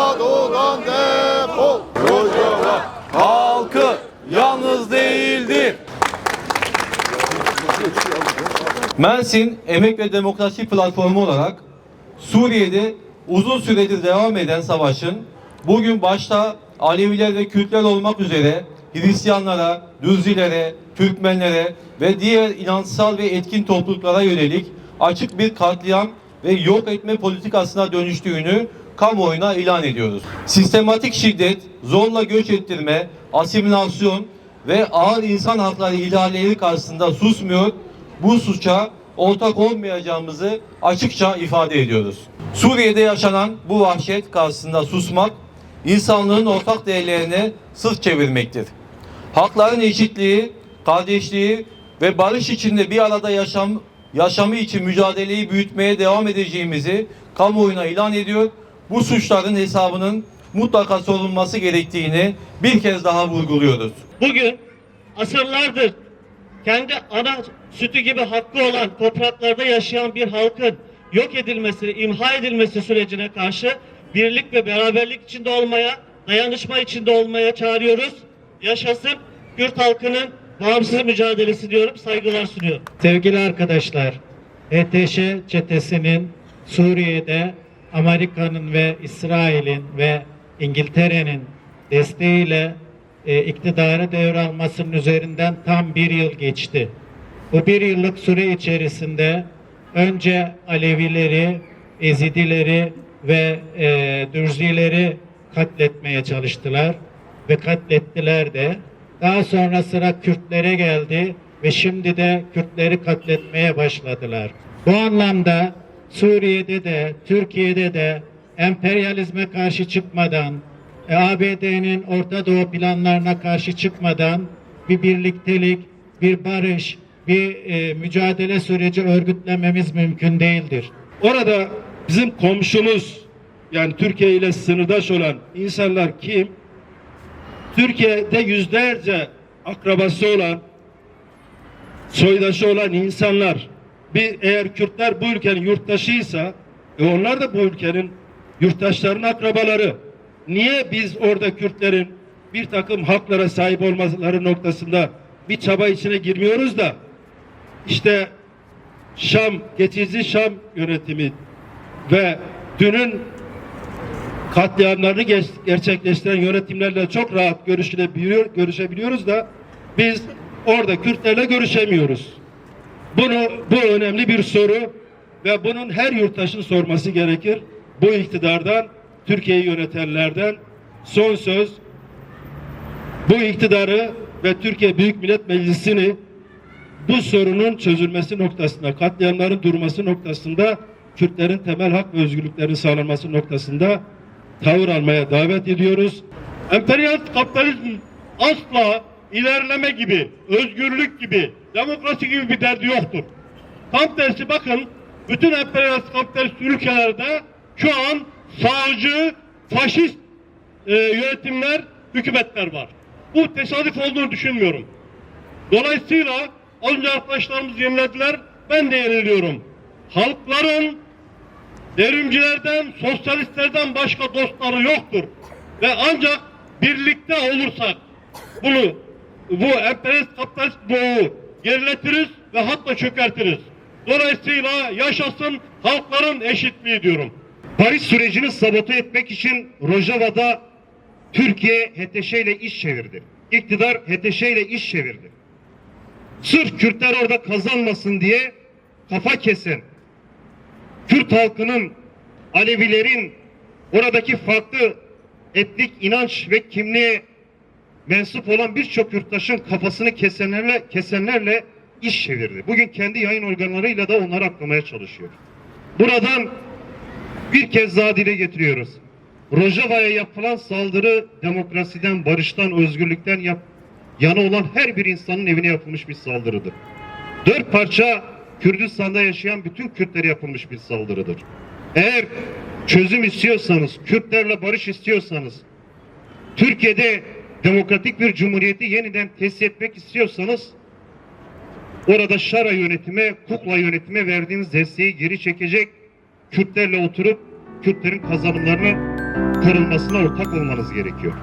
Anadolu'dan defol. Rojava halkı yalnız değildir. Mersin Emek ve Demokrasi Platformu olarak Suriye'de uzun süredir devam eden savaşın bugün başta Aleviler ve Kürtler olmak üzere Hristiyanlara, Dürzilere, Türkmenlere ve diğer inançsal ve etkin topluluklara yönelik açık bir katliam ve yok etme politikasına dönüştüğünü kamuoyuna ilan ediyoruz. Sistematik şiddet, zorla göç ettirme, asimilasyon ve ağır insan hakları ihlalleri karşısında susmuyor, bu suça ortak olmayacağımızı açıkça ifade ediyoruz. Suriye'de yaşanan bu vahşet karşısında susmak, insanlığın ortak değerlerine sırt çevirmektir. Hakların eşitliği, kardeşliği ve barış içinde bir arada yaşamı için mücadeleyi büyütmeye devam edeceğimizi kamuoyuna ilan ediyor. Bu suçların hesabının mutlaka sorulması gerektiğini bir kez daha vurguluyoruz. Bugün asırlardır kendi ana sütü gibi hakkı olan topraklarda yaşayan bir halkın yok edilmesi, imha edilmesi sürecine karşı birlik ve beraberlik içinde olmaya, dayanışma içinde olmaya çağırıyoruz. Yaşasın Kürt halkının bağımsız mücadelesi diyorum, saygılar sunuyorum. Sevgili arkadaşlar, HTŞ çetesinin Suriye'de Amerika'nın ve İsrail'in ve İngiltere'nin desteğiyle iktidarı devralmasının üzerinden tam bir yıl geçti. Bu bir yıllık süre içerisinde önce Alevileri, Ezidileri ve Dürzileri katletmeye çalıştılar ve katlettiler de. Daha sonra sıra Kürtlere geldi ve şimdi de Kürtleri katletmeye başladılar. Bu anlamda Suriye'de de, Türkiye'de de emperyalizme karşı çıkmadan, ABD'nin Orta Doğu planlarına karşı çıkmadan bir birliktelik, bir barış, bir mücadele süreci örgütlememiz mümkün değildir. Orada bizim komşumuz, yani Türkiye ile sınırdaş olan insanlar kim? Türkiye'de yüzlerce akrabası olan, soydaşı olan insanlar. Eğer Kürtler bu ülkenin yurttaşıysa, onlar da bu ülkenin yurttaşlarının akrabaları. Niye biz orada Kürtlerin bir takım haklara sahip olmaları noktasında bir çaba içine girmiyoruz da işte geçici Şam yönetimi ve dünün katliamlarını gerçekleştiren yönetimlerle çok rahat görüşebiliyoruz da biz orada Kürtlerle görüşemiyoruz. Bu önemli bir soru ve bunun her yurttaşın sorması gerekir. Bu iktidardan, Türkiye'yi yönetenlerden son söz, bu iktidarı ve Türkiye Büyük Millet Meclisi'ni bu sorunun çözülmesi noktasında, katliamların durması noktasında, Kürtlerin temel hak ve özgürlüklerinin sağlanması noktasında tavır almaya davet ediyoruz. Emperyalist kapitalizm asla ilerleme gibi, özgürlük gibi, demokrasi gibi bir derdi yoktur. Tam tersi bakın, bütün emperyalist kapitalist ülkelerde şu an sağcı, faşist yönetimler, hükümetler var. Bu tesadüf olduğunu düşünmüyorum. Dolayısıyla az önce arkadaşlarımız yenilediler, ben de yeniliyorum. Halkların devrimcilerden, sosyalistlerden başka dostları yoktur. Ve ancak birlikte olursak bu emperyalist kapitalist bloğu geriletiriz ve hatta çökertiriz. Dolayısıyla yaşasın halkların eşitliği diyorum. Barış sürecini sabote etmek için Rojava'da Türkiye HTŞ ile iş çevirdi. İktidar HTŞ ile iş çevirdi. Sırf Kürtler orada kazanmasın diye kafa kesen, Kürt halkının, Alevilerin, oradaki farklı etnik inanç ve kimliğe mensup olan birçok yurttaşın kafasını kesenlerle iş çevirdi. Bugün kendi yayın organlarıyla da onları aklamaya çalışıyor. Buradan bir kez daha dile getiriyoruz. Rojava'ya yapılan saldırı demokrasiden, barıştan, özgürlükten yana olan her bir insanın evine yapılmış bir saldırıdır. 4 parça Kürdistan'da yaşayan bütün Kürtlere yapılmış bir saldırıdır. Eğer çözüm istiyorsanız, Kürtlerle barış istiyorsanız, Türkiye'de demokratik bir cumhuriyeti yeniden tesis etmek istiyorsanız, orada şara yönetime, kukla yönetime verdiğiniz desteği geri çekecek, Kürtlerle oturup Kürtlerin kazanımlarının korunmasına ortak olmanız gerekiyor.